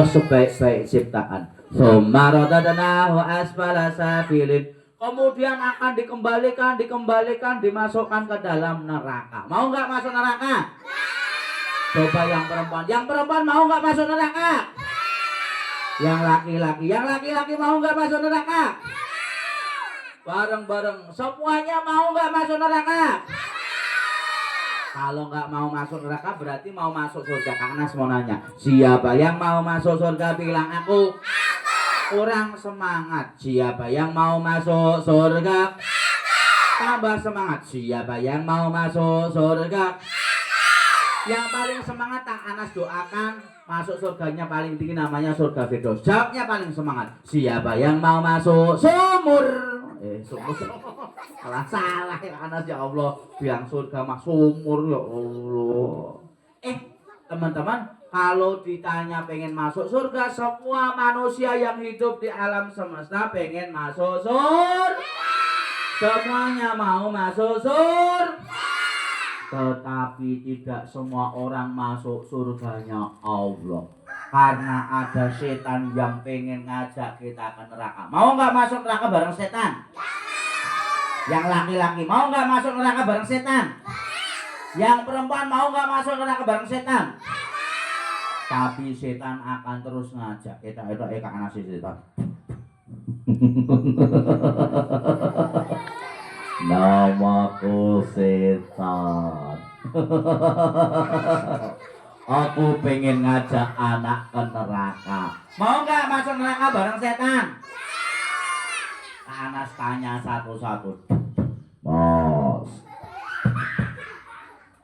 sebaik-baik ciptaan. Sumaradadnahu asfala safilin. Kemudian akan dikembalikan, dimasukkan ke dalam neraka. Mau nggak masuk neraka? Coba yang perempuan mau nggak masuk neraka? Yang laki-laki mau nggak masuk neraka? Bareng-bareng, semuanya mau nggak masuk neraka? Kalau nggak mau masuk neraka berarti mau masuk surga. Karena mau nanya, siapa yang mau masuk surga bilang aku. Kurang semangat. Siapa yang mau masuk surga? Tambah semangat. Siapa yang mau masuk surga? Yang paling semangat tak Anas doakan masuk surganya paling tinggi, namanya surga Firdaus. Jawabnya paling semangat. Siapa yang mau masuk sumur? Sumur. Salah ya Anas, ya Allah. Bilang surga mah sumur, ya Allah. Teman-teman, kalau ditanya pengen masuk surga, semua manusia yang hidup di alam semesta pengen masuk surga. Semuanya mau masuk surga. Tetapi tidak semua orang masuk surganya Allah. Karena ada setan yang pengen ngajak kita ke neraka. Mau nggak masuk neraka bareng setan? Yang laki-laki mau nggak masuk neraka bareng setan? Yang perempuan mau nggak masuk neraka bareng setan? Tapi setan akan terus ngajak kita itu karena si setan. Namaku setan. Aku pengen ngajak anak ke neraka. Mau nggak masuk neraka bareng setan? Anas tanya satu-satu.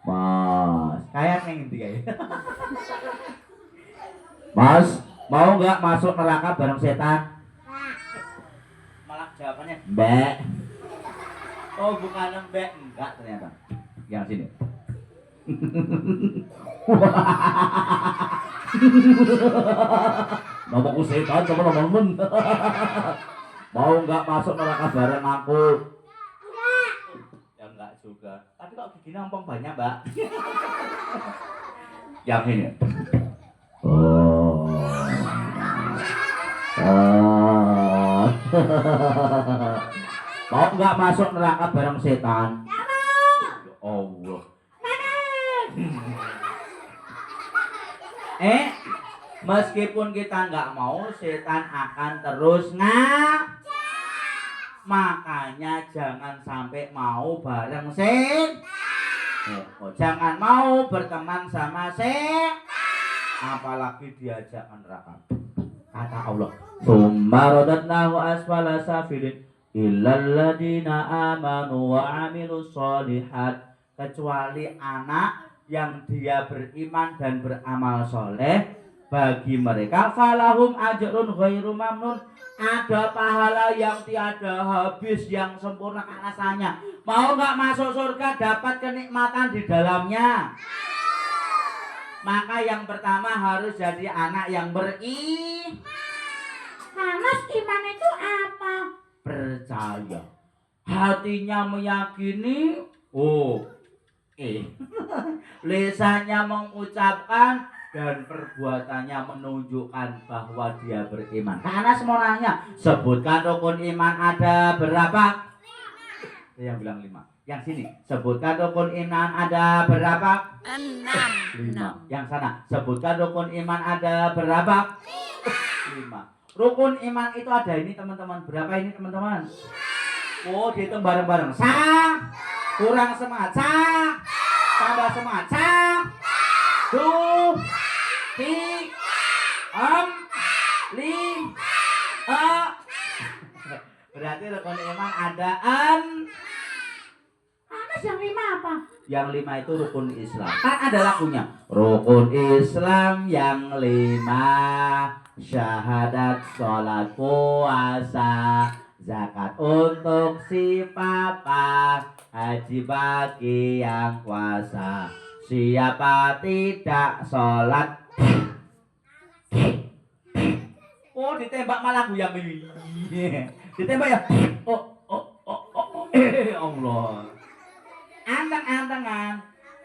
Mas, kayak ngerti kayak. Mas, mau nggak masuk neraka bareng setan? Malah jawabannya mbak. Oh bukan mbak, enggak ternyata. Yang sini. Namaku setan sama teman-teman. Mau nggak masuk neraka bareng aku? Enggak. Ya enggak juga. Tapi kok gigi nampang banyak mbak. Yang ini. Mau nggak masuk neraka bareng setan? Ya Allah. Meskipun kita nggak mau, setan akan terus makanya jangan sampai mau bareng jangan mau berteman sama apalagi diajak ke neraka. Kata Allah, "Tsummaradadnahu asfala safilin illal ladina amanu wa amilus sholihat." Kecuali anak yang dia beriman dan beramal soleh, bagi mereka falahum ajrun ghairu mamnun, ada pahala yang tiada habis, yang sempurna rasanya. Mau nggak masuk surga dapat kenikmatan di dalamnya? Maka yang pertama harus jadi anak yang Mas, iman itu apa? Percaya. Hatinya meyakini, lisannya mengucapkan, dan perbuatannya menunjukkan bahwa dia beriman. Karena semua nanya, sebutkan rukun iman ada berapa? Yang bilang 5. Yang sini, sebutkan rukun iman ada berapa? 5. Yang sana, sebutkan rukun iman ada berapa? 5. Rukun iman itu ada ini teman-teman. Berapa ini teman-teman? Dihitung bareng-bareng. Kurang semangat. Tambah semangat. 2, 3, 4, 5. Berarti rukun iman ada yang 5 apa? Yang 5 itu rukun Islam. Kan ada lagunya. Rukun Islam yang 5, syahadat, sholat, puasa, zakat untuk si papa, haji bagi yang kuasa. Siapa tidak sholat, ditembak malah gue yang ditembak ya. Allah. Anteng-antengan.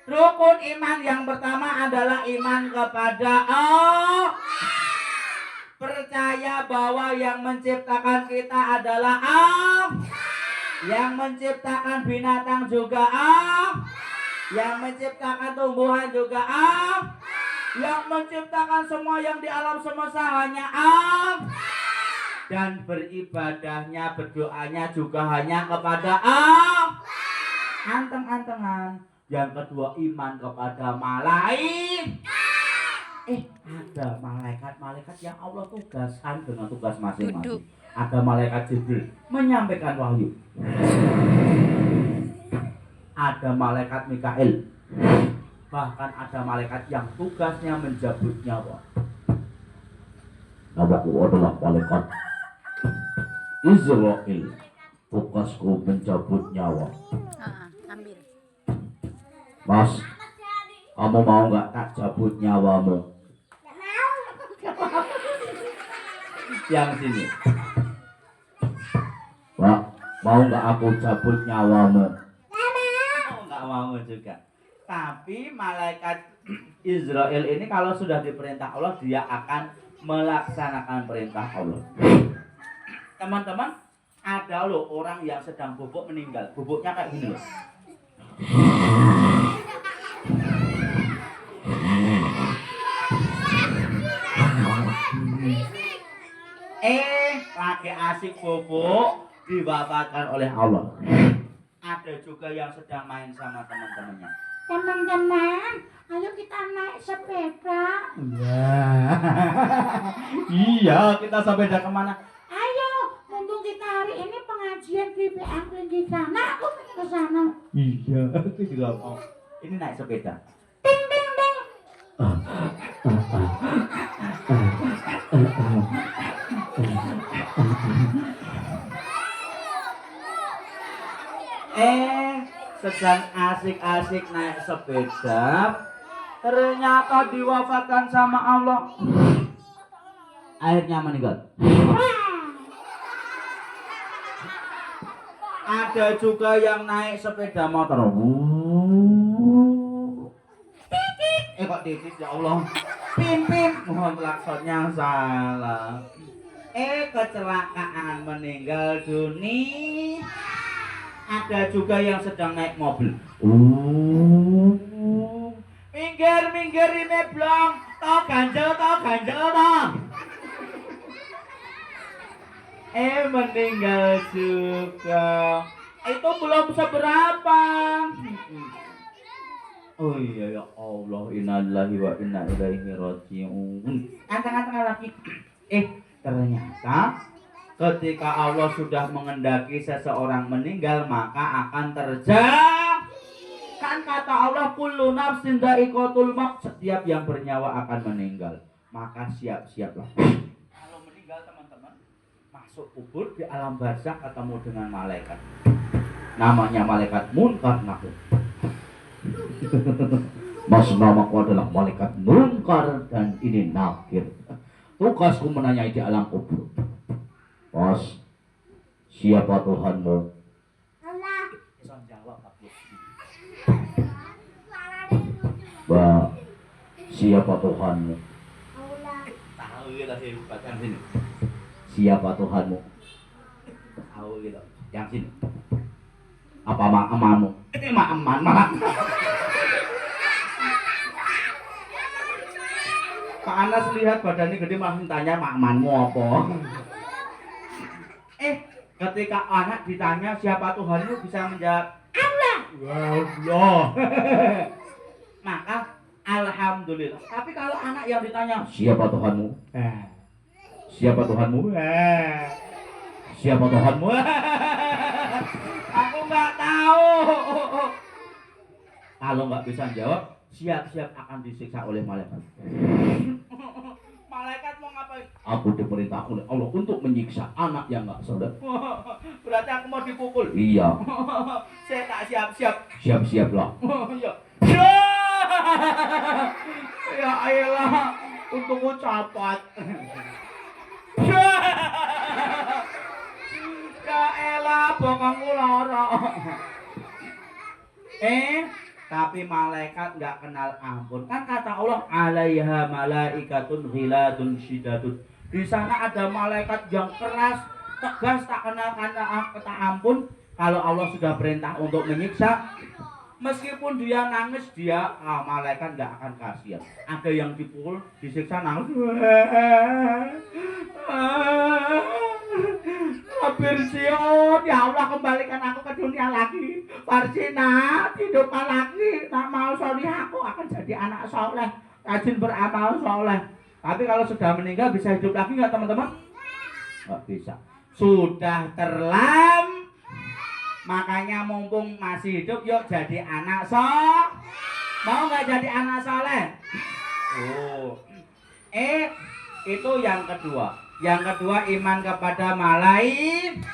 Rukun iman yang pertama adalah iman kepada Allah. percaya bahwa yang menciptakan kita adalah Allah. Yang menciptakan binatang juga Allah. Yang menciptakan tumbuhan juga Allah. Yang menciptakan semua yang di alam semesta hanya Allah. Dan beribadahnya, berdoanya juga hanya kepada Allah. Anteng-antengan. Yang kedua, iman kepada malaikat. Ada malaikat-malaikat yang Allah tugaskan dengan tugas masing-masing. Ada malaikat Jibril menyampaikan wahyu. Ada malaikat Mikail. Bahkan ada malaikat yang tugasnya menjabut nyawa. Namaku adalah malaikat Israel. Tugasku mencabut nyawa. Ambil. Mas, kamu mau nggak tak cabut nyawamu? Yang sini. Pak, mau nggak aku cabut nyawamu? Nggak mau juga. Tapi malaikat Israel ini kalau sudah diperintah Allah, dia akan melaksanakan perintah Allah. Teman-teman, ada loh orang yang sedang bubuk meninggal. Bubuknya kayak gini loh. Lagi asik bubuk diwafatkan oleh Allah. Ada juga yang sedang main sama teman-temannya. Teman-teman, ayo kita naik sepeda. Iya, kita sepeda kemana? Ayo, mumpung kita hari ini pengajian di PMP di sana, aku pengen ke sana. Iya, aku juga mau. Ini naik sepeda. Ting ting ting. Sedang asik-asik naik sepeda, ternyata diwafatkan sama Allah. Akhirnya meninggal. Ada juga yang naik sepeda motor. Kok titit ya Allah. Pim. Mohon klaksonnya salah. Kecelakaan meninggal dunia. Ada juga yang sedang naik mobil. Minggir ini blong. Tau ganjel toh. Meninggal juga. Itu belum seberapa. Oh iya ya Allah, innalillahi wa inna ilaihi raji'un. Anteng-anteng lagi. Ternyata ketika Allah sudah mengendaki seseorang meninggal, maka akan terjadi. Kan kata Allah, kullu nafsin dha'iqatul maut, setiap yang bernyawa akan meninggal. Maka siap-siaplah. Kalau meninggal teman-teman, masuk kubur di alam barzakh ketemu dengan malaikat. Namanya malaikat Munkar Nakir. Mas, namaku adalah malaikat Munkar dan ini Nakir. Tugasku menanyai di alam kubur. Mas, siapa Tuhanmu? Allah. Bisa jawab aku. Mbak, siapa Tuhanmu? Allah. Tahu gitu hebat yang sini. Siapa Tuhanmu? Tahu gitu. Yang sini. Apa emakmu? Emak malah. Pak Anas lihat badannya gede malah tanya emakmu apa? Ketika anak ditanya siapa Tuhanmu, bisa menjawab Allah. Allah. Maka alhamdulillah. Tapi kalau anak yang ditanya siapa Tuhanmu? Siapa Tuhanmu? Siapa Tuhanmu? Aku nggak tahu. Kalau nggak bisa jawab, siap-siap akan disiksa oleh malaikat. Malaikat mau ngapain? Aku diperintah oleh Allah untuk menyiksa anak yang nggak saudara. Berarti aku mau dipukul? Iya. Saya tak siap-siap. Siap-siaplah. Iya. Ya elah, untungku capat. Ya elah, bokongku lara. Tapi malaikat nggak kenal ampun. Kan kata Allah, alaiha malaikatun ghiladun syidatun Di sana ada malaikat yang keras, tegas, tak kenal kata ampun. Kalau Allah sudah perintah untuk menyiksa, meskipun dia nangis, malaikat nggak akan kasihan. Ada yang dipukul, disiksa nangis. Bersiot, ya Allah kembalikan aku ke dunia lagi. Parsina, hidupkan lagi. Tak mau soleh aku akan jadi anak soleh, rajin beramal soleh. Tapi kalau sudah meninggal bisa hidup lagi nggak teman-teman? Nggak bisa. Sudah terlam. Makanya mumpung masih hidup, yuk jadi anak soleh. Mau nggak jadi anak soleh? Oh, itu yang kedua. Yang kedua iman kepada malaikat.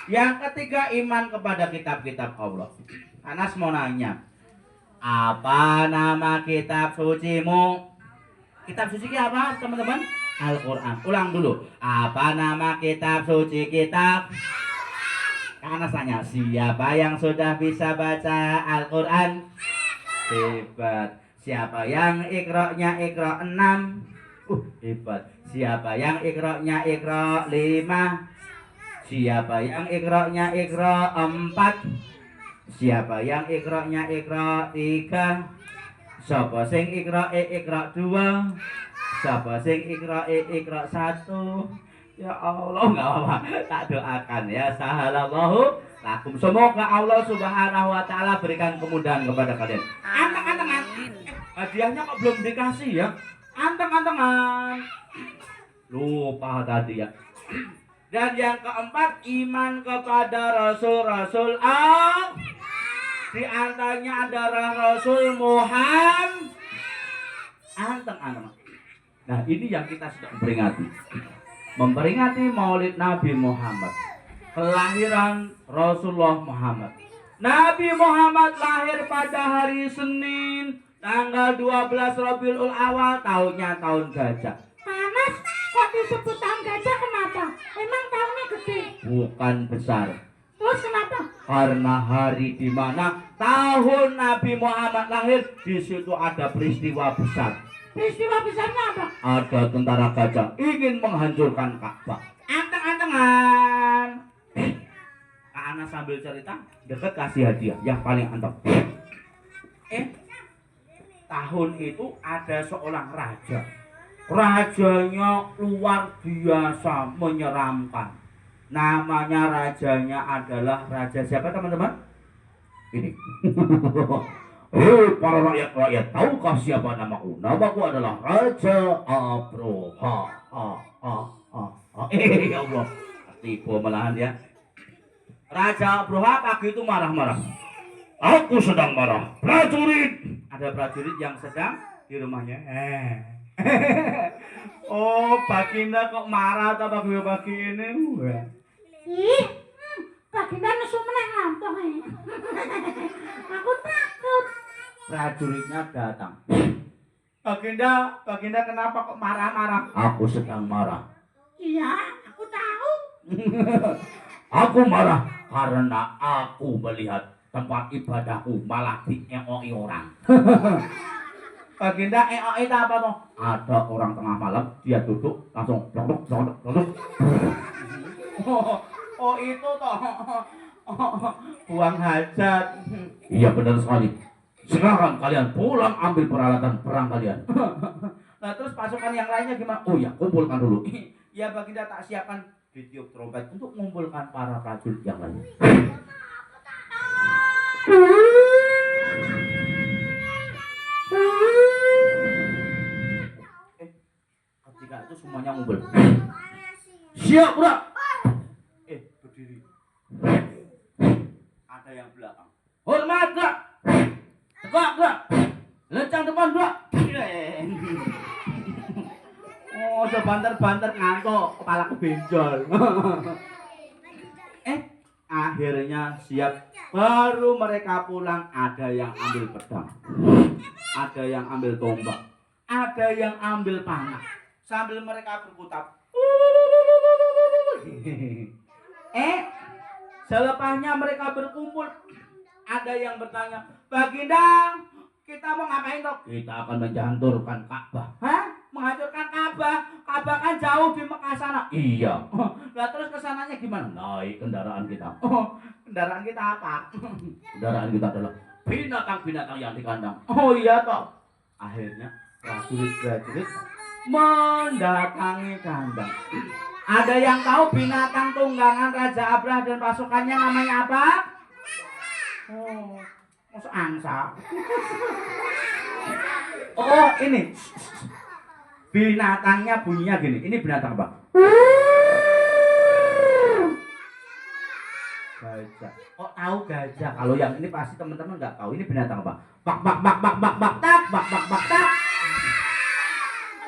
Yang ketiga iman kepada kitab-kitab Allah. Anas mau nanya, apa nama kitab sucimu? Kitab suci apa teman-teman? Al-Quran. Ulang dulu. Apa nama kitab suci kita? Anas tanya, siapa yang sudah bisa baca Al-Quran? Hebat. Siapa yang ikra'nya ikra' 6? Hebat. Siapa yang ikra'nya ikra' 5? Siapa yang ikra'nya ikra' 4? Siapa yang ikra'nya ikra' 3? Siapa sing ikra' 2? Siapa sing ikra' 1? Ya Allah, enggak apa-apa. Tak doakan ya, sahalallahu lakum. Semoga Allah Subhanahu wa taala berikan kemudahan kepada kalian. Anteng-antengan. Hadiahnya kok belum dikasih ya? Anteng-antengan. Lupa tadi ya. Dan yang keempat, iman kepada Rasul-Rasul Allah. Di antaranya adalah Rasul Muhammad. Anteng-anteng. Nah, ini yang kita sedang peringati. Memperingati Maulid Nabi Muhammad, kelahiran Rasulullah Muhammad. Nabi Muhammad lahir pada hari Senin, tanggal 12 Rabiul Awal, tahunnya tahun gajah. Panas, kok disebut tahun gajah kenapa? Emang tahunnya gede? Bukan besar. Terus kenapa? Karena hari di mana tahun Nabi Muhammad lahir, di situ ada peristiwa besar. Peristiwa besarnya apa? Ada tentara gajah ingin menghancurkan Ka'bah. Anteng-antengan. Kak Ana sambil cerita, deket kasih hadiah yang paling anteng. Tahun itu ada seorang raja. Rajanya luar biasa menyeramkan. Namanya rajanya adalah raja siapa teman-teman? Ini. Para rakyat-rakyat, tahukah siapa namaku? Namaku adalah Raja Abroha. Ya Allah, tipu malahan ya. Raja Abroha pagi itu marah-marah. Aku sedang marah. Prajurit. Ada prajurit yang sedang di rumahnya. Oh, Baginda kok marah atau pagi-pagi ini? Ih, Baginda nesu meneh ngantuk. Aku takut. Prajuritnya datang. Baginda kenapa kok marah-marah? Aku sedang marah. Iya, aku tahu. Aku marah karena aku melihat tempat ibadahku malah diengoi orang. Baginda engoi apa toh? Ada orang tengah malam, dia duduk langsung duduk. Oh itu toh. Buang hajat. Iya benar sekali. Sekarang kalian pulang ambil peralatan perang kalian. Nah terus pasukan yang lainnya gimana? Oh ya kumpulkan dulu. Ya Baginda tak siapkan ditiup trompet untuk mengumpulkan para prajurit yang lain. Ketika itu semuanya ngumpul. Siap bro. Berdiri. Ada yang belakang. Hormat bro. Tegak bro. Lencang depan bro. Oh, sebanter-banter ngantuk, kepala kebenjol. Akhirnya siap. Baru mereka pulang, ada yang ambil pedang, ada yang ambil tombak, ada yang ambil panah. Sambil mereka berkutat. Selepasnya mereka berkumpul, ada yang bertanya, Baginda, kita mau ngapain toh? Kita akan menjanturkan Ka'bah. Hah? menghancurkan Ka'bah. Ka'bah kan jauh di Mekah sana. Iya. Lah terus kesananya gimana? Naik kendaraan kita. Kendaraan kita apa? Kendaraan kita adalah binatang-binatang yang di kandang. Oh iya toh. Akhirnya prajurit-prajurit mendatangi kandang. Ada yang tahu binatang tunggangan Raja Abraha dan pasukannya namanya apa? Oh, masuk angsa. Oh, ini. Binatangnya bunyinya gini. Ini binatang apa? Gajah. Kok tahu gajah? Kalau yang ini pasti teman-teman nggak tahu. Ini binatang apa? Bak bak bak bak bak bak tak bak bak bak tak.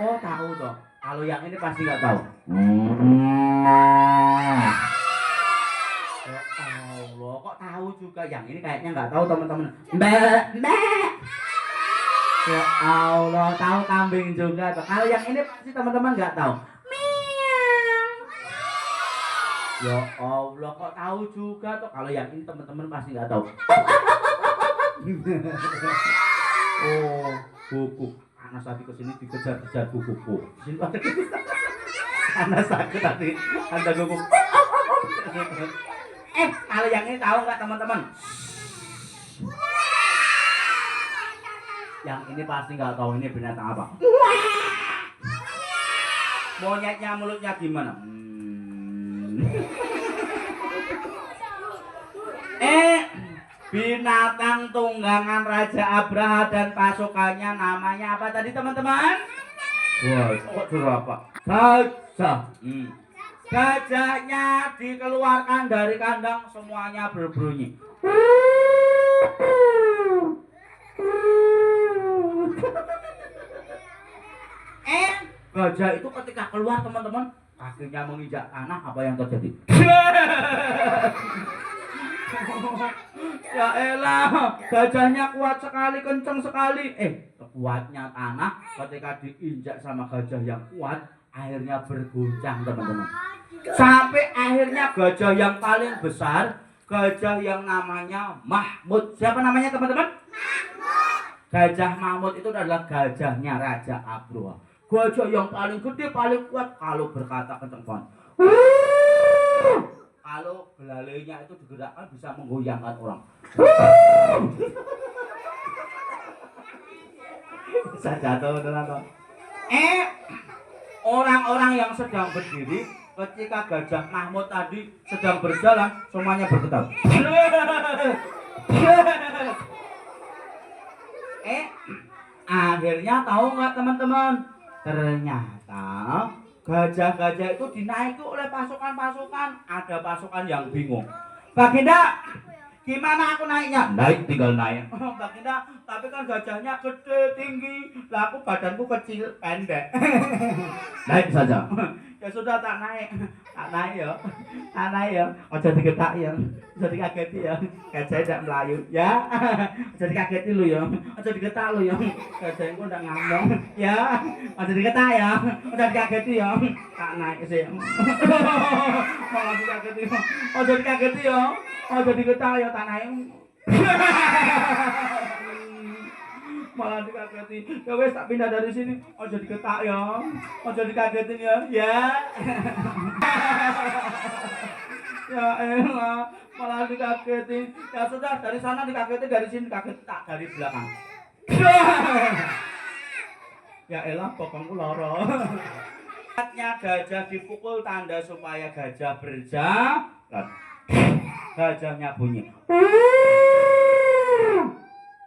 Oh, tahu toh. Kalau yang ini pasti nggak tahu. Ya Allah, kok tahu juga? Yang ini kayaknya nggak tahu teman-teman. Mbak, mbak. Ya Allah, tahu kambing juga toh. Kalau yang ini pasti teman-teman nggak tahu. Ya Allah, kok tahu juga toh? Kalau yang ini teman-teman pasti nggak tahu. Oh, buku. Anak tadi kesini dikejar-kejar bukuku. Sini pada anak sakit tadi ada buku. Kalau yang ini tahu nggak teman-teman? Yang ini pasti nggak tahu ini binatang apa. Monyetnya mulutnya gimana? Binatang tunggangan Raja Abraha dan pasukannya namanya apa tadi teman-teman? Wah, kok apa? Gajah. Gajahnya dikeluarkan dari kandang, semuanya berbunyi. Gajah itu ketika keluar teman-teman, kakinya menginjak tanah, apa yang terjadi? Ya elah, gajahnya kuat sekali, kenceng sekali. Kuatnya tanah ketika diinjak sama gajah yang kuat, akhirnya berguncang teman-teman. Sampai akhirnya gajah yang paling besar, gajah yang namanya Mahmud. Siapa namanya teman-teman? Mahmud. Gajah Mahmud itu adalah gajahnya Raja Abraha. Gajah yang paling gede, paling kuat, kalau berkata kenceng banget. Kalau belalainya itu digerakkan bisa menggoyangkan orang. Bisa jatuh teman-teman. Orang-orang yang sedang berdiri ketika Gajah Mahmud tadi sedang berjalan, semuanya bergetar. Akhirnya tahu nggak teman-teman? Ternyata gajah-gajah itu dinaiki oleh pasukan-pasukan. Ada pasukan yang bingung. Baginda, gimana aku naiknya? Naik, tinggal naik. Baginda, tapi kan gajahnya gede, tinggi. Lah aku badanku kecil, pendek. Naik saja. Ya sudah, tak naik. Tak naik ya. Tak naik ya. Ojo digetak ya. Ojo dikageti ya. Gajah tidak melayu. Ya. Ojo dikageti lu ya. Ojo digetak lu ya. Gajah ku ndak ngomong. Ya. Ojo digetak ya. Ojo dikageti ya. Tak naik sih. Malah dikageti. Ojo dikageti ya. Ojo digetak ya, tak naik. Malah dikageti. Ya wes, tak pindah dari sini. Ojo diketak ya. Ojo dikagetin ya. Ya. Ya elah, malah dikagetin. Ya sudah, dari sana dikagetin, dari sini dikagetin, tak dari belakang. Ya elah, bokongku loro. Saatnya gajah dipukul, tanda supaya gajah berjalan. Gajahnya bunyi.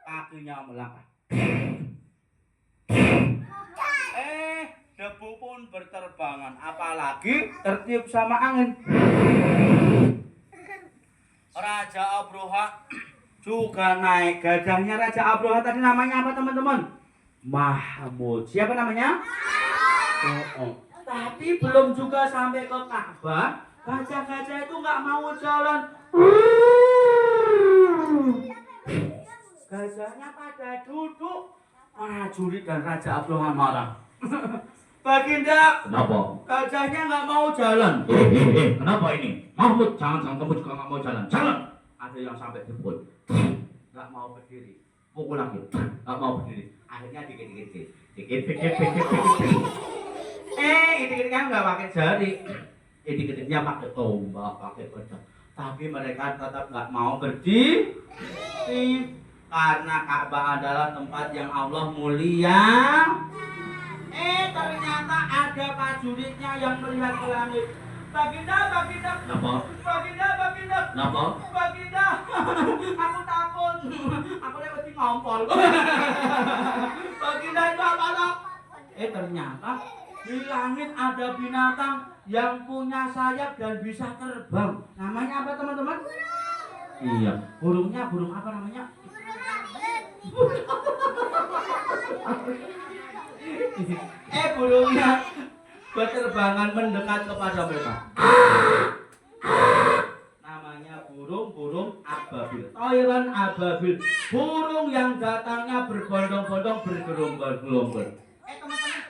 Kakinya melangkah. Debu pun berterbangan, apalagi tertiup sama angin. Raja Abraha juga naik. Gajahnya Raja Abraha tadi namanya apa teman-teman? Mahmud. Siapa namanya? Mahmud. Tapi belum juga sampai ke Ka'bah, gajah-gajah itu nggak mau jalan. Gajahnya pada duduk. Prajurit dan Raja Abraha marah. Baginda, kenapa? Gajahnya nggak mau jalan. Kenapa ini? Mahmud, jangan kamu juga nggak mau jalan. Jalan. Ada yang sampai dipukul. Nggak mau berdiri. Pukul lagi. Nggak mau berdiri. Akhirnya dikit-dikit. Dikit. Ini kan nggak pakai jari. Ini pakai tombak, pakai pedang. Tapi mereka tetap nggak mau berdiri. Karena Ka'bah adalah tempat yang Allah mulia. Ternyata ada prajuritnya yang melihat ke langit. Baginda. Kenapa? Baginda. Aku takut. Aku lewat ngompol. Baginda itu apa dok? Ternyata di langit ada binatang yang punya sayap dan bisa terbang. Namanya apa teman-teman? Iya. Burungnya burung apa namanya? Burungnya berterbangan mendekat kepada mereka. Namanya burung ababil. Toiron ababil. Burung yang datangnya berbondong-bondong bergerombol-gerombol. Teman-teman,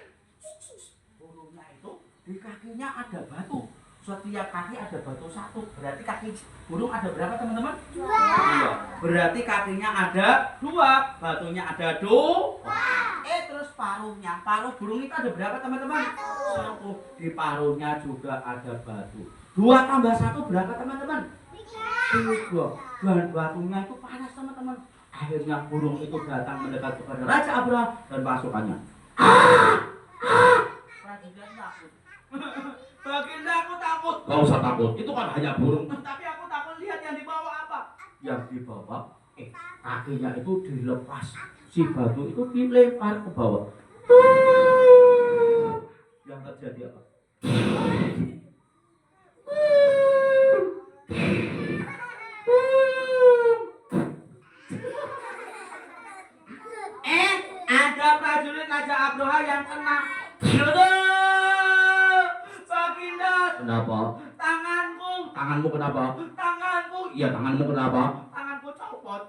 burungnya itu di kakinya ada batu. Setiap kaki ada batu satu. Berarti kaki burung ada berapa teman-teman? 2. Iya. Berarti kakinya ada 2, batunya ada 2. Terus paruh burung itu ada berapa teman-teman? 1. Di paruhnya juga ada batu. 2 tambah 1 berapa teman-teman? 3. Dan batunya itu panas teman-teman. Akhirnya burung itu datang mendekat kepada Raja Abraha dan pasukannya. Prajurit takut. Baginda, aku takut. Gak usah takut, itu kan hanya burung. Tapi aku takut lihat yang dibawa apa? Yang dibawa, kakinya itu dilepas. Si batu itu dilempar ke bawah. Yang terjadi apa? Ada prajurit Raja Abraha yang kena. Baginda. Kenapa? Tanganmu kenapa? Iya, tanganmu kenapa? Tanganku copot.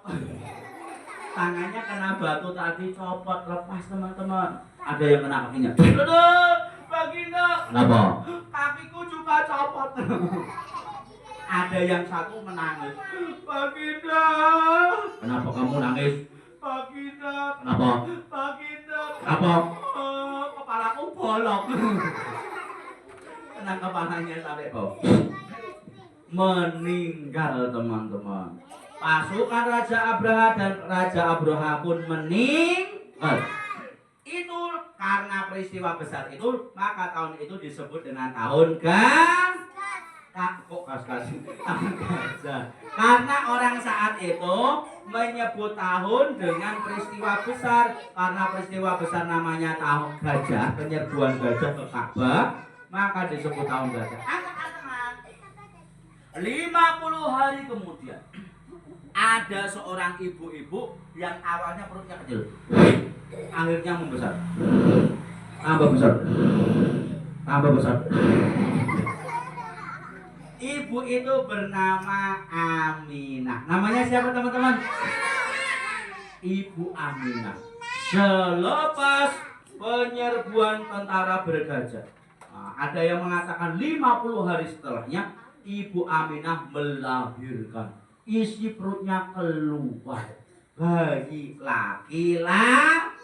Tangannya kena batu tadi copot, lepas teman-teman. Ada yang kena kakinya. Baginda. Kenapa? Kakiku juga copot. Ada yang satu menangis. Baginda. Kenapa kamu nangis? Baginda. Kenapa? Baginda. Kenapa? Kepalaku bolong. Kena kepalanya sampai bawah. Meninggal teman-teman. Pasukan Raja Abraha dan Raja Abraha pun meninggal. Itu karena peristiwa besar itu, maka tahun itu disebut dengan tahun gas. Karena orang saat itu menyebut tahun dengan peristiwa besar. Karena peristiwa besar namanya tahun gajah, penyerbuan gajah ke Ka'bah, maka disebut tahun gajah. 50 hari kemudian ada seorang ibu-ibu yang awalnya perutnya kecil, akhirnya membesar, tambah besar. Ibu itu bernama Aminah. Namanya siapa teman-teman? Ibu Aminah. Selepas penyerbuan tentara bergajah, ada yang mengatakan 50 hari setelahnya Ibu Aminah melahirkan. Isi perutnya keluar bayi laki-laki.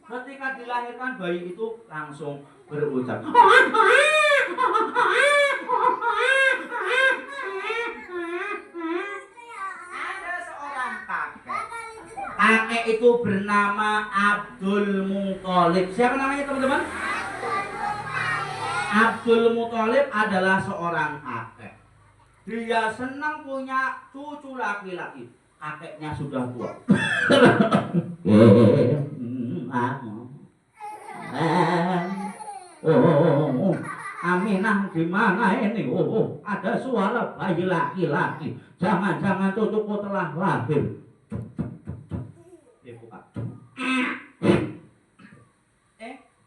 Ketika dilahirkan bayi itu langsung berucap. Ada seorang kakek. Kakek itu bernama Abdul Muthalib. Siapa namanya teman-teman? Abdul Muthalib adalah seorang kakek. Dia senang punya cucu laki-laki. Kakeknya sudah tua. Aminah di mana ini? Ada suara bayi laki-laki. Jangan-jangan cucuku telah lahir. Dibuka.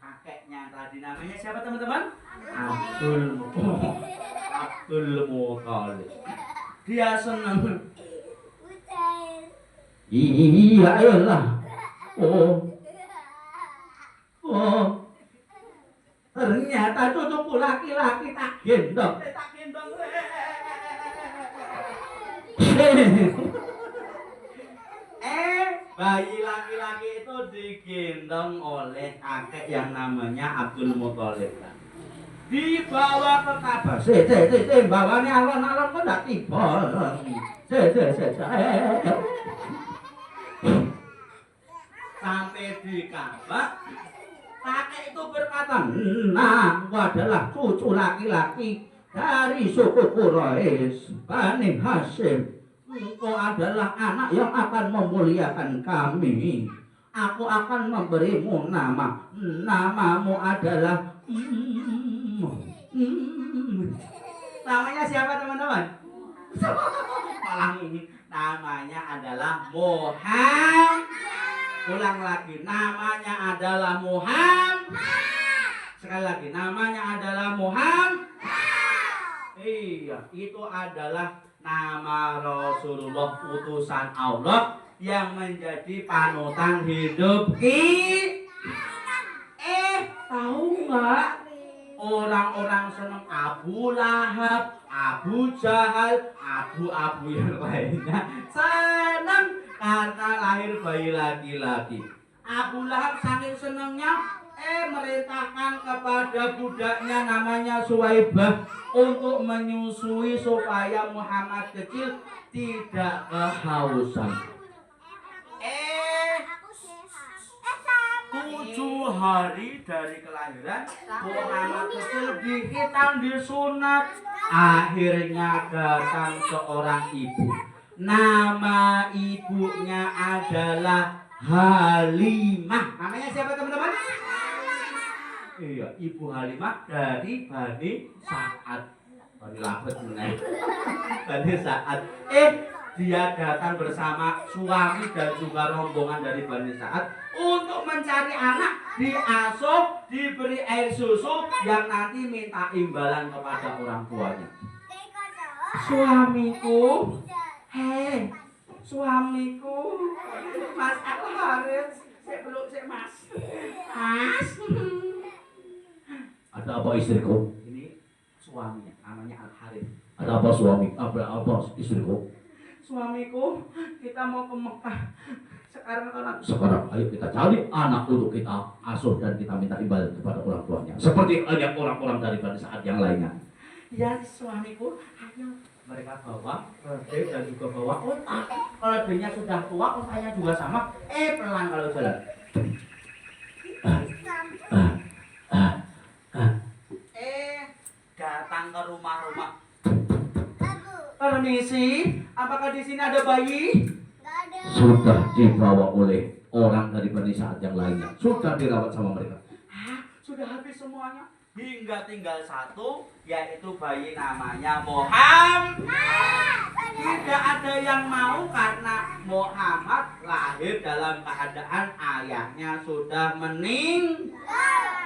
Kakeknya tadi namanya siapa teman-teman? Abdul Muthalib. Dia senang. Iya elah. Ternyata cucuku laki-laki tak gendong. Bayi laki-laki itu digendong oleh kakek yang namanya Abdul Muthalib. Dibawa ke Ka'bah. Bawanya alon-alon kok ndak tiba. Sampai di Ka'bah, kakek itu berkata, nah, aku adalah cucu laki-laki dari suku Quraisy, Bani Hashim. Engkau adalah anak yang akan memuliakan kami. Aku akan memberimu nama. Namamu adalah namanya siapa teman-teman? Malang ini namanya adalah Muhammad. Ulang lagi, namanya adalah Muhammad. Sekali lagi, namanya adalah Muhammad. Iya, itu adalah nama Rasulullah, utusan Allah yang menjadi panutan hidup kita. Tahu nggak? Orang-orang senang Abu Lahab, Abu Jahal, abu-abu yang lainnya senang karena lahir bayi laki-laki. Abu Lahab saking senangnya merintahkan kepada budaknya namanya Suwaibah untuk menyusui supaya Muhammad kecil tidak kehausan. 7 hari dari kelahiran Muhammad kecil dihitan disunat. Akhirnya datang seorang ibu. Nama ibunya adalah Halimah. Namanya siapa teman-teman? Iya, Ibu Halimah dari Bani Sa'ad. Bani Labet meneh. Bani Sa'ad. Dia datang bersama suami dan juga rombongan dari Bani Sa'ad untuk mencari anak, diasuh, diberi air susu yang nanti minta imbalan kepada orang tuanya. Suamiku, suamiku, Mas Al-Haris, saya peluk saya Mas. Mas. Ada apa istriku? Ini suaminya, namanya Al-Harith. Ada apa suami? Apa istriku? Suamiku, kita mau ke Mekah. Sekarang ayo kita cari anak untuk kita asuh dan kita minta imbalan kepada orang tuanya. Seperti banyak orang-orang dari Bani Sa'ad yang lainnya. Ya suamiku, ayo. Mereka bawa kerdil dan juga bawa otak. Kalau dia sudah tua, otaknya juga sama. Pelan kalau jalan. Datang ke rumah-rumah. Permisi, apakah di sini ada bayi? Sudah dibawa oleh orang dari Bani Sa'ad yang lainnya. Sudah dirawat sama mereka. Sudah habis semuanya. Hingga tinggal satu, yaitu bayi namanya Muhammad. Tidak ada yang mau karena Muhammad lahir dalam keadaan ayahnya sudah meninggal.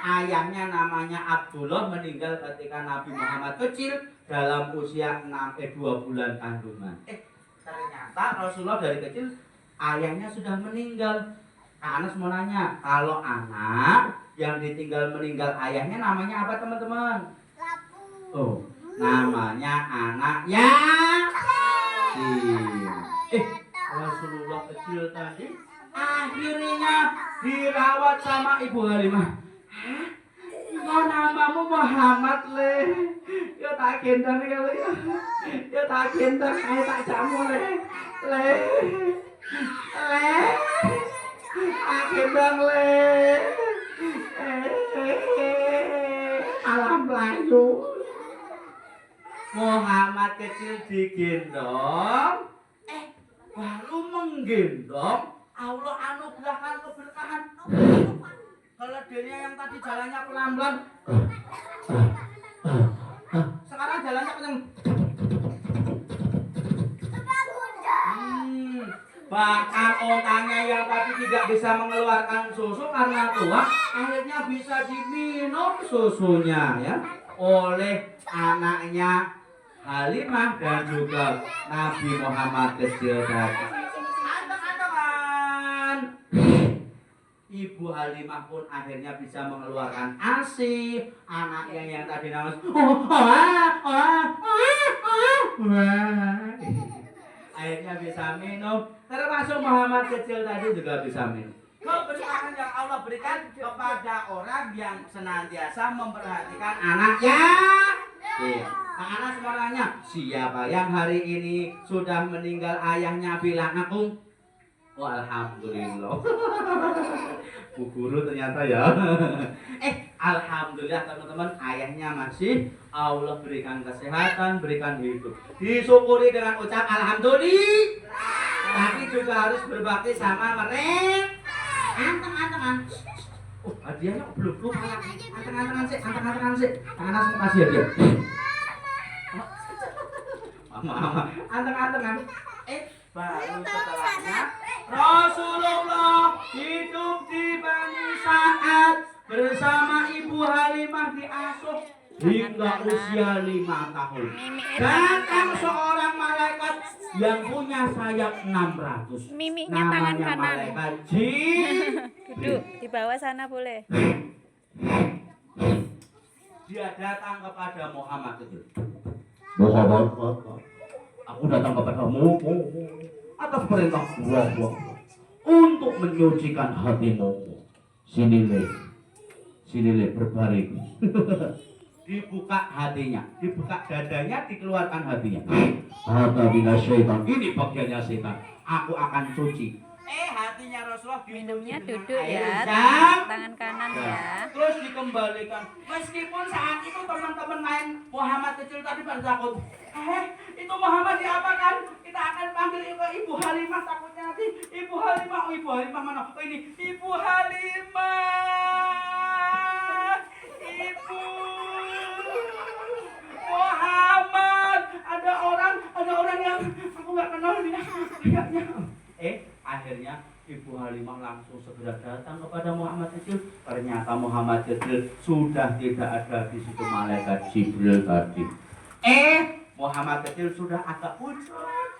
Ayahnya namanya Abdullah, meninggal ketika Nabi Muhammad kecil dalam usia 2 bulan kandungan. Ternyata Rasulullah dari kecil ayahnya sudah meninggal. Kak Anas mau nanya, kalau anak yang ditinggal meninggal ayahnya namanya apa teman-teman? Oh, namanya anak yatim. Rasulullah kecil tadi akhirnya dirawat sama Ibu Halimah. Ya namamu Muhammad le. Ya tak gendang kali ya. Ya tak gendang ayo tak jamu le. Le. Tak gendang le. Alam Melayu. Muhammad kecil digendong. Baru menggendong Allah anugerahkan keberkahan. Kalau dia yang tadi jalannya pelan-pelan, sekarang jalannya kenceng. Bahkan otangnya yang tadi tidak bisa mengeluarkan susu karena tua, akhirnya bisa diminum susunya ya oleh anaknya Halimah dan juga Nabi Muhammad kecil tadi. Ibu Halimah pun akhirnya bisa mengeluarkan ASI. Anaknya yang tadi nangis akhirnya bisa minum termasuk Muhammad kecil tadi juga bisa minum. Keberkahan yang Allah berikan kepada orang yang senantiasa memperhatikan anaknya. Kak Anas mau nanya, siapa yang hari ini sudah meninggal ayahnya bilang aku? Oh, alhamdulillah. Bu guru ternyata ya. Alhamdulillah teman-teman, ayahnya masih Allah berikan kesehatan, berikan hidup. Disyukuri dengan ucap alhamdulillah. Tapi juga harus berbakti sama mereka. Anteng-antengan. Oh, hadiahnya belum lupa. Anteng-antengan sih. Tangan langsung kasih hadiah. Mama, anteng-antengan. Baru setelahnya Rasulullah hidup di Bani Sa'ad bersama Ibu Halimah diasuh hingga usia 5 tahun. Datang seorang malaikat yang punya sayap 600. Mimiknya tangan kanan. Malaikat Jibril. Duduk di bawah sana boleh. Dia datang kepada Muhammad itu. Muhammad, aku datang kepadamu atas perintah Allah untuk menyucikan hatimu. Sinilah berbaring. Dibuka hatinya, dibuka dadanya, dikeluarkan hatinya. Hata bina syaitan, ini bagiannya setan. Aku akan cuci. Hatinya Rasulullah Minumnya duduk ya, tangan kanan ya. Terus dikembalikan. Meskipun saat itu teman-teman main Muhammad kecil tadi pada takut. Itu Muhammad diapakan? Kita akan panggil Ibu Halimah, takutnya nanti Ibu Halimah mana? Oh ini Ibu Halimah. Ibu Muhammad, ada orang yang aku nggak kenal dia. Kayaknya. Akhirnya Ibu Halimah langsung segera datang kepada Muhammad kecil. Ternyata Muhammad kecil sudah tidak ada di situ malaikat Jibril tadi. Muhammad kecil sudah agak pucat.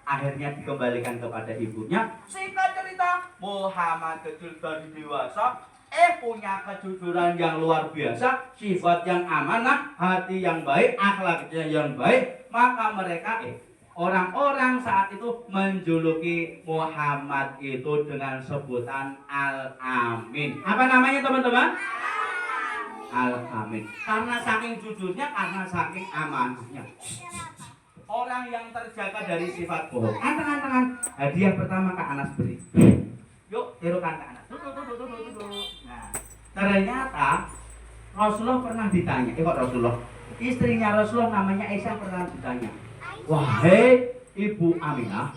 Akhirnya dikembalikan kepada ibunya. Singkat cerita, Muhammad kecil dari dewasa punya kejujuran yang luar biasa, sifat yang amanah, hati yang baik, akhlaknya yang baik. Maka mereka orang-orang saat itu menjuluki Muhammad itu dengan sebutan Al-Amin. Apa namanya teman-teman? Al-Amin. Karena saking jujurnya, karena saking amanahnya. Orang yang terjaga dari sifat bohong. Anteng-antengan. Hadiah pertama Kak Anas beri. Yuk, tirukan Kak Anas. Duduk. Nah, ternyata Rasulullah pernah ditanya. Kok Rasulullah? Istrinya Rasulullah namanya Aisyah pernah ditanya. Wahai Ibu Aminah,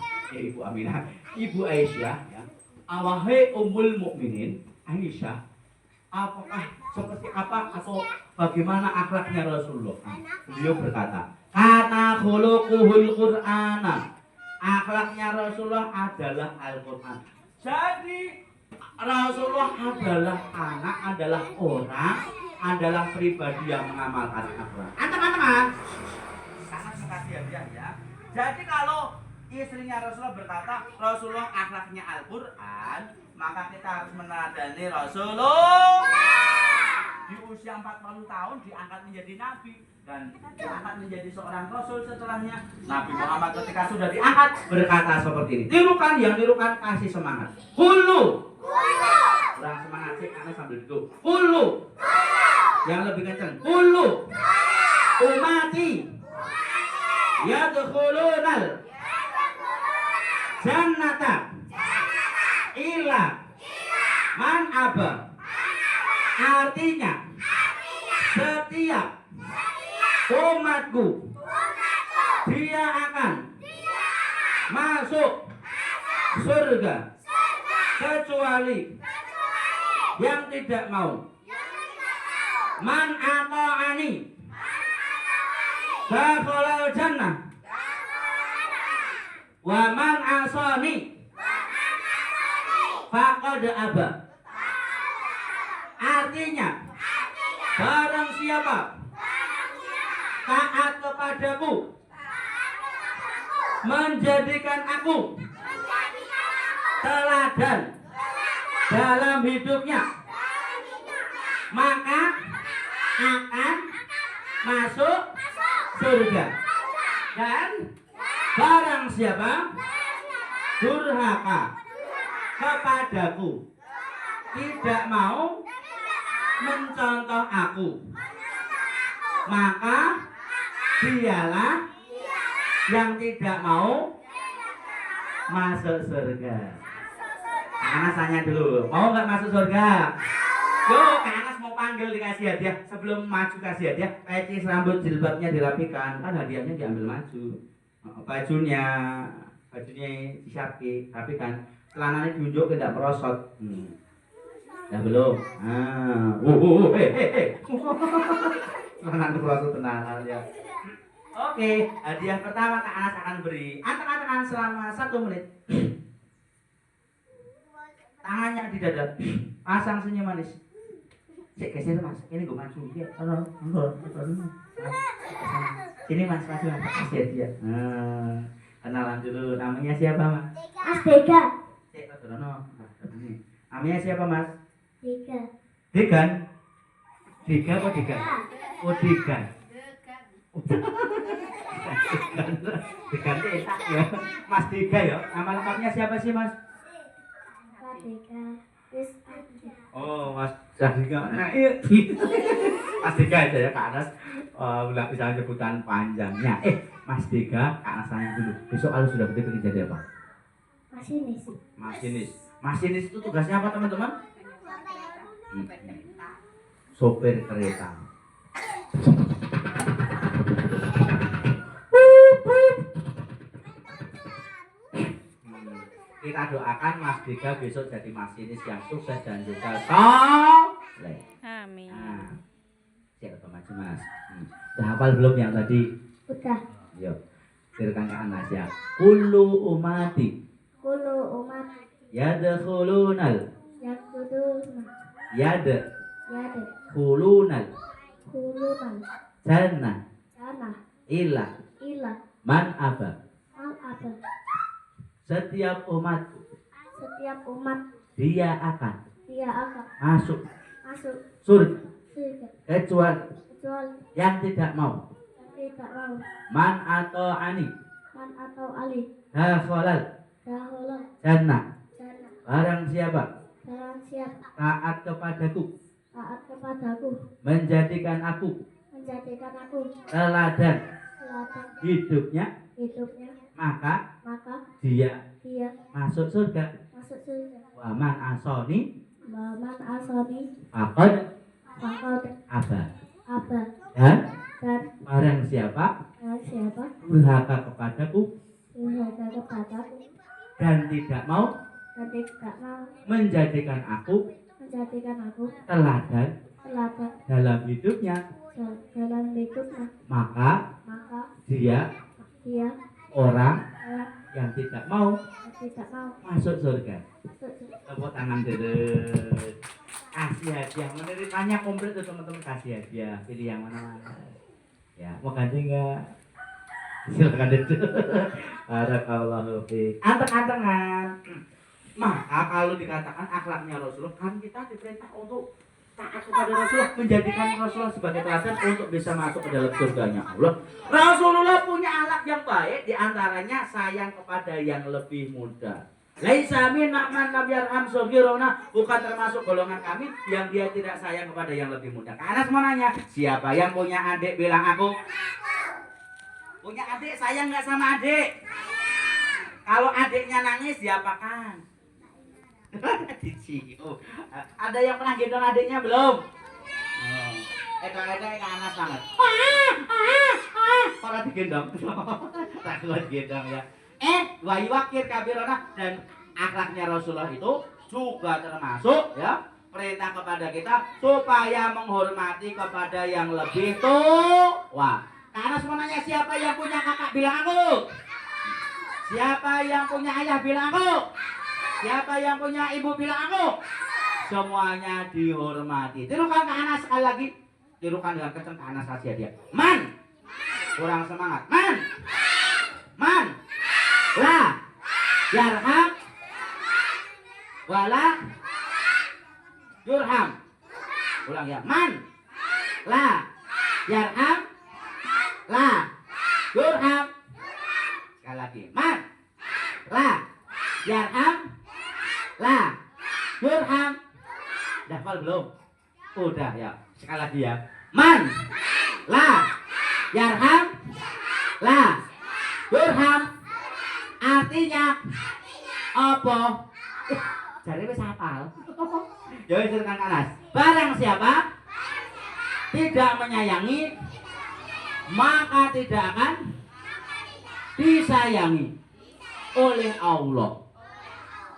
Ibu Aisyah, ya. Wahai Ummul Mukminin Aisyah, apakah seperti apa atau bagaimana akhlaknya Rasulullah? Beliau berkata, kata khuluquhul Qur'ana. Akhlaknya Rasulullah adalah Al-Qur'an. Jadi Rasulullah adalah anak, adalah orang, adalah pribadi yang mengamalkan akhlak. Anteng-antengan. Ya. Jadi kalau istrinya Rasulullah berkata Rasulullah akhlaknya Al-Quran, maka kita harus meneladani Rasulullah. Di usia 40 tahun diangkat menjadi nabi dan diangkat menjadi seorang rasul setelahnya. Nabi Muhammad ketika sudah diangkat berkata seperti ini. Tirukan kasih semangat. Hulu. Kurang semangat sih karena sambil duduk. Hulu. Yang lebih kencang. Hulu. Umati. Yadkhulunal jannata illa man aba. Artinya setiap umatku dia akan masuk surga kecuali yang tidak mau. Man ata'ani dakhalal jannah wa man asani faqad aba. Artinya barang siapa taat kepadaku, menjadikan aku teladan dalam hidupnya, maka akan masuk surga. Dan barang siapa durhaka kepadaku, tidak mau mencontoh aku, maka dialah yang tidak mau masuk surga. Kak Anas tanya dulu, mau nggak masuk surga? Yo, Kak Anas mau panggil dikasih hadiah. Sebelum maju kasih hadiah, pecis rambut jilbabnya dirapikan, kan hadiahnya diambil maju. Bajunya disiapkan, rapikan. Celananya diunjuk tidak merosot. Ya belum. Celana merosot tenanan ya. Oke, hadiah pertama Kak Anas akan beri. Antek-antekan selama 1 menit. Tangannya di dada, pasang senyum manis. Cek geser mas, ini gue maju ya. Sini mas, kasih dia. Kenalan dulu, namanya siapa mas? Astega. Cek namanya siapa mas? Dega. Degan. Dega apa Degan? Oh Degan. Degan itu enak ya. Mas Dega ya. Nama lengkapnya siapa sih mas? Dega. Oh mas Dega. Nah, iya. Mas Dega aja ya Kak Anas. Udah bisa nyebutan panjangnya. Mas Dega, Kak Anas tanya dulu. Besok kalau sudah gede pengen jadi apa? Masinis. Masinis. Masinis itu tugasnya apa teman-teman? Sopir kereta. Kita doakan Mas Dega besok jadi masinis yang sukses dan juga soleh. Amin. Nah, siapa maju Mas? Udah hafal belum yang tadi? Udah. Yuk, silakan Kak Anas ya. Kullu umati yadkhulunal yadkhulunal jannah illa man aba. Setiap umat dia akan masuk surga kecuali yang tidak mau. Man atau ani dakhalal jannah. Barang siapa taat kepadaku, menjadikan aku teladan hidupnya, maka dia masuk surga. Wa man asoni faqad aba. Dan barang siapa durhaka kepadaku dan tidak mau menjadikan aku teladan dalam hidupnya, maka dia orang yang tidak mau masuk surga. Tepuk tangan dulu. Kasih hadiah, menerimanya komplit tuh teman-teman. Kasih hadiah, pilih yang mana? Ya, mau ganti enggak? Silakan dulu. Barakallahu fiik. Anteng-antengan. Maka kalau dikatakan akhlaknya Rasulullah, kan kita diperintah untuk taat kepada Rasulullah, menjadikan Rasulullah sebagai teladan untuk bisa masuk ke dalam surganya Allah. Rasulullah punya akhlak yang baik, diantaranya sayang kepada yang lebih muda. Laisa minna man lam yarham saghirana, bukan termasuk golongan kami yang dia tidak sayang kepada yang lebih muda. Karena mau nanya, siapa yang punya adik bilang aku? Punya adik sayang nggak sama adik? Kalau adiknya nangis diapakan? Dicium. Ada yang pernah gendong adiknya belum? Kalau ada Kak Anas banget. Kalau digendong, takut gendong ya. Wa yuwakir kabirona, dan akhlaknya Rasulullah itu juga termasuk ya perintah kepada kita supaya menghormati kepada yang lebih tua. Karena semuanya siapa yang punya kakak bilang aku. Siapa yang punya ayah bilang aku. Siapa yang punya ibu bilang aku. Semuanya dihormati. Tirukan Kak Anas sekali lagi. Tirukan dengan kencang. Kak Anas kasih dia. Man. Kurang semangat. Man. La. Yarham. Wala. Yurham. Ulang ya. Man. La. Yarham. La. Yurham. Sekali lagi. Man. La. Yarham. La. Yurham. Udah hafal belum? Udah ya. Sekali lagi ya. Man. La. Yarham. La. Yurham. Artinya apa? Jadi wis hafal. Ya wis Kang Anas. Barang siapa tidak menyayangi maka tidak akan disayangi oleh Allah.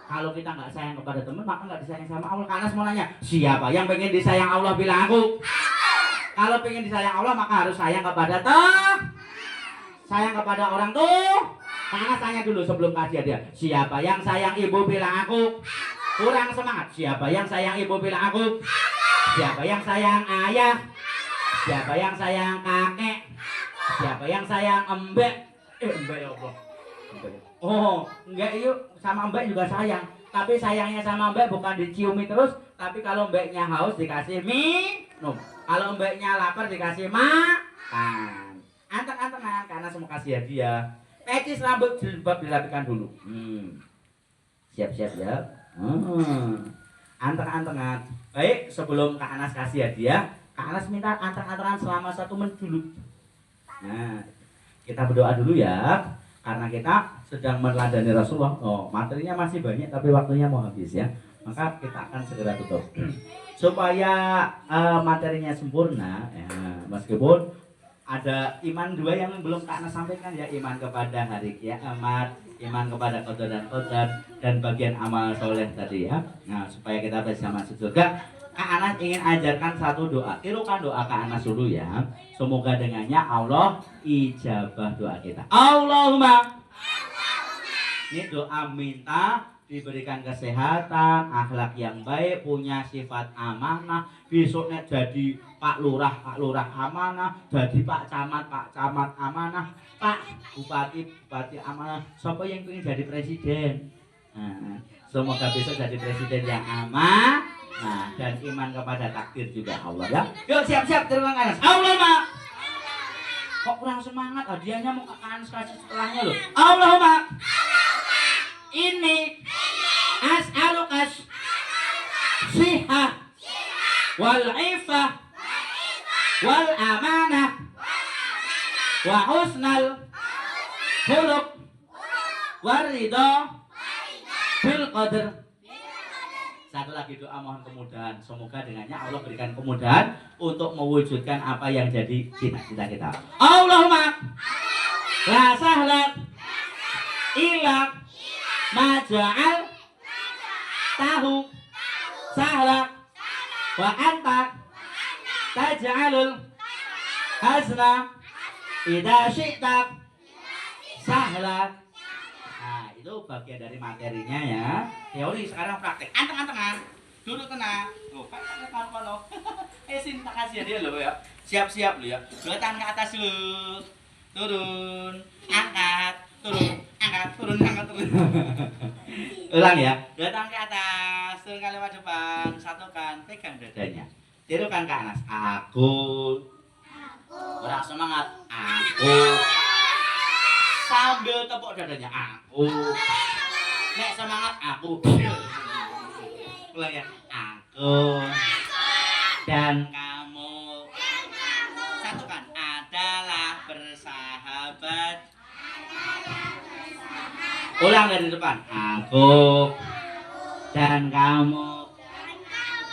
Kalau kita nggak sayang kepada teman maka nggak disayang sama Allah. Karena mau nanya siapa yang pengen disayang Allah, bilang aku. Kalau pengen disayang Allah maka harus sayang kepada sayang kepada orang tuh. Karena tanya dulu sebelum kasih dia. Siapa yang sayang ibu, bilang aku. Kurang semangat. Siapa yang sayang ibu, bilang aku. Siapa yang sayang ayah? Siapa yang sayang kakek? Siapa yang sayang embek? Embek ya Allah. Oh, enggak, yuk sama mbak juga sayang. Tapi sayangnya sama mbak bukan diciumi terus, tapi kalau mbaknya haus dikasih minum. Kalau mbaknya lapar dikasih makan. Anteng-antengan karena semua kasih hadiah. Pecis rambut jilbab dirapikan dulu. Siap-siap ya. Anteng-antengan. Baik, sebelum Kak Anas kasih hadiah, Kak Anas minta anteng-antengan selama 1 menit dulu. Nah, kita berdoa dulu ya. Karena kita sedang meneladani Rasulullah. Oh, materinya masih banyak tapi waktunya mau habis ya. Maka kita akan segera tutup. Supaya materinya sempurna ya, meskipun ada iman 2 yang belum Kak Anas sampaikan ya. Iman kepada hari kiamat, iman kepada qadar dan qadar, dan bagian amal soleh tadi ya. Nah, supaya kita bisa masuk surga, Kak Anas ingin ajarkan satu doa. Tirukan doa Kak Anas dulu ya. Semoga dengannya Allah ijabah doa kita. Allahumma. Ini doa minta diberikan kesehatan, akhlak yang baik, punya sifat amanah, besoknya jadi Pak Lurah amanah, jadi Pak Camat amanah, Pak Bupati amanah. Siapa yang ingin jadi presiden? Nah, semoga besok jadi presiden yang amanah, dan iman kepada takdir juga Allah ya. Yuk siap-siap terima kasih. Allahumma. Kok kurang semangat? Hadiahnya mau Kak Anas kasih setelahnya loh. Allahumma. Ini as'alukas sihah wal ifah wal amanah wa husnal khuluq war ridha bil qadar. Satu lagi doa mohon kemudahan. Semoga dengannya Allah berikan kemudahan untuk mewujudkan apa yang jadi cita-cita kita. Allahumma la sahla illa ma ja'al tahu sahla wa anta taj'alul hazna idza syi'ta sahla. Nah, itu bagian dari materinya ya. Teori sekarang praktek. Anteng-antengan. Duduk tenang. Oh, kan kalau Sinta kasih dia loh ya. Siap-siap lo ya. Dua tangan ke atas dulu. Turun, angkat, turun, angkat, turun, angkat, turun. Ulang ya. Dua tangan ke atas, turun ke lewat depan, satukan, pegang dadanya. Tirukan ke Anas. Aku. Orang semangat. Aku. Sambil tepuk dadanya. Aku. Nek semangat aku. Ulang ya. Aku. Dan kamu. Satukan. Adalah bersahabat. Ulang dari depan. Aku dan kamu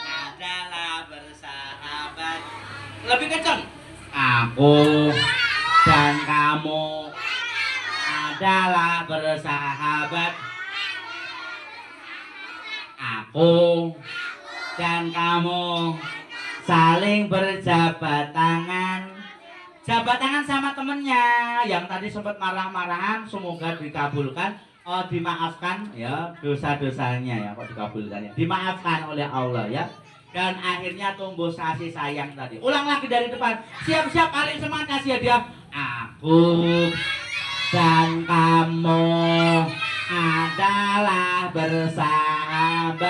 adalah bersahabat. Lebih kencang. Aku dan kamu adalah bersahabat. Aku dan kamu saling berjabat tangan. Jabat tangan sama temennya yang tadi sempat marah-marahan, semoga dikabulkan, dimaafkan ya dosa-dosanya ya, kok dikabulkan ya, dimaafkan oleh Allah ya, dan akhirnya tumbuh kasih sayang tadi. Ulang lagi dari depan, siap-siap paling semangat kasih hadiah. Aku dan kamu adalah bersahabat.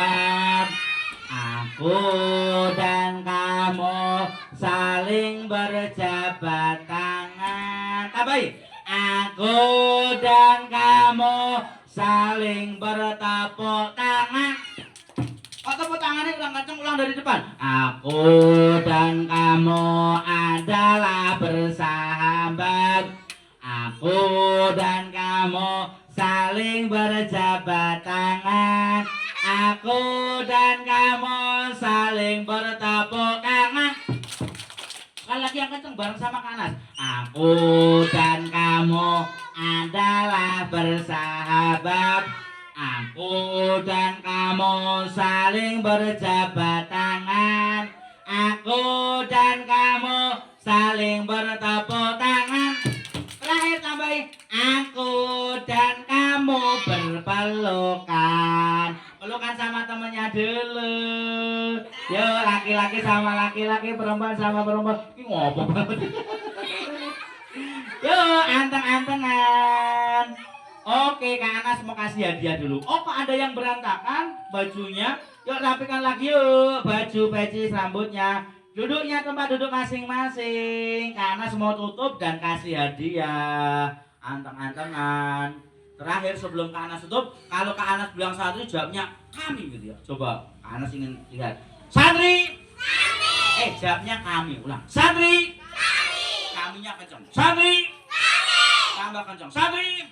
Aku dan kamu saling berjabat tangan. Apa? Aku dan kamu saling bertepuk tangan. Kok tepuk tangannya kurang kenceng, ulang dari depan. Aku dan kamu adalah bersahabat. Aku dan kamu saling berjabat tangan. Aku dan kamu saling bertepuk tangan. Sekali lagi yang kenceng bareng sama Kak Anas. Aku dan kamu adalah bersahabat. Aku dan kamu saling berjabat tangan. Aku dan kamu saling bertepuk tangan. Terakhir tambahin, aku dan kamu berpelukan. Pelukan sama temennya dulu. Yo, laki-laki sama laki-laki, perempuan sama perempuan. Ini ngopo banget. Yo, anteng-antengan. Oke, Kak Anas mau kasih hadiah dulu. Oh, kok ada yang berantakan bajunya? Yuk rapikan lagi yuk baju, peci, rambutnya. Duduknya tempat duduk masing-masing. Kak Anas mau tutup dan kasih hadiah. Anteng-antengan. Terakhir sebelum Kak Anas tutup, kalau Kak Anas bilang santri jawabnya kami gitu ya. Coba Kak Anas ingin lihat. Santri. Jawabnya kami. Ulang. Santri. Kaminya kencang. Santri. Tambah kencang. Santri.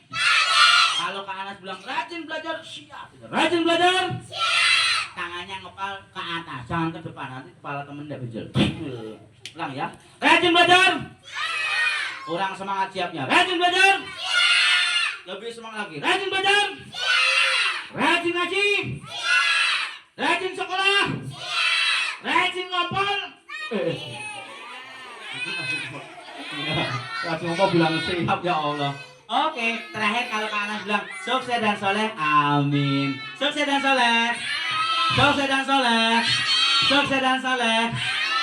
Kalau Kak Anas bilang rajin belajar, siap. Rajin belajar, siap. Tangannya ngepal ke atas, jangan ke depan, nanti kepala temen tidak bejel. Ulang ya. Rajin belajar, siap. Kurang semangat siapnya. Rajin belajar, siap. Lebih semangat lagi. Rajin belajar, siap. Rajin ngaji, siap. Rajin sekolah, siap. Rajin ngopol. Rajin ngopol bilang siap, ya Allah. Oke, terakhir kalau Kak Anas bilang sukses dan soleh, amin. Sukses dan soleh, sukses dan soleh, sukses dan soleh,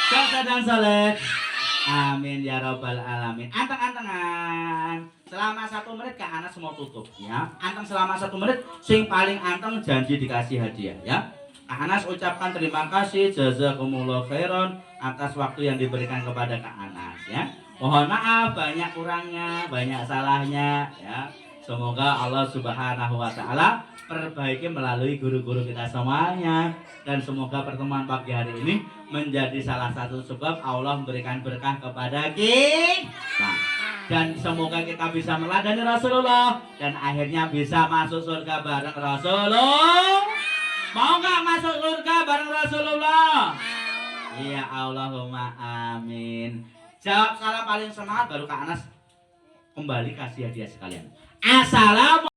sukses dan soleh, amin ya robbal alamin. Anteng-antengan. Selama 1 menit Kak Anas mau tutup ya. Anteng selama 1 menit, sing paling anteng janji dikasih hadiah ya. Kak Anas ucapkan terima kasih jazakumullah khairan atas waktu yang diberikan kepada Kak Anas ya. Mohon maaf banyak kurangnya, banyak salahnya ya. Semoga Allah Subhanahu wa taala perbaiki melalui guru-guru kita semuanya, dan semoga pertemuan pagi hari ini menjadi salah satu sebab Allah memberikan berkah kepada kita. Dan semoga kita bisa meladani Rasulullah dan akhirnya bisa masuk surga bareng Rasulullah. Mau nggak masuk surga bareng Rasulullah? Iya, Allahumma amin. Jawab salam paling semangat baru Kak Anas kembali kasih hadiah sekalian. Assalamualaikum.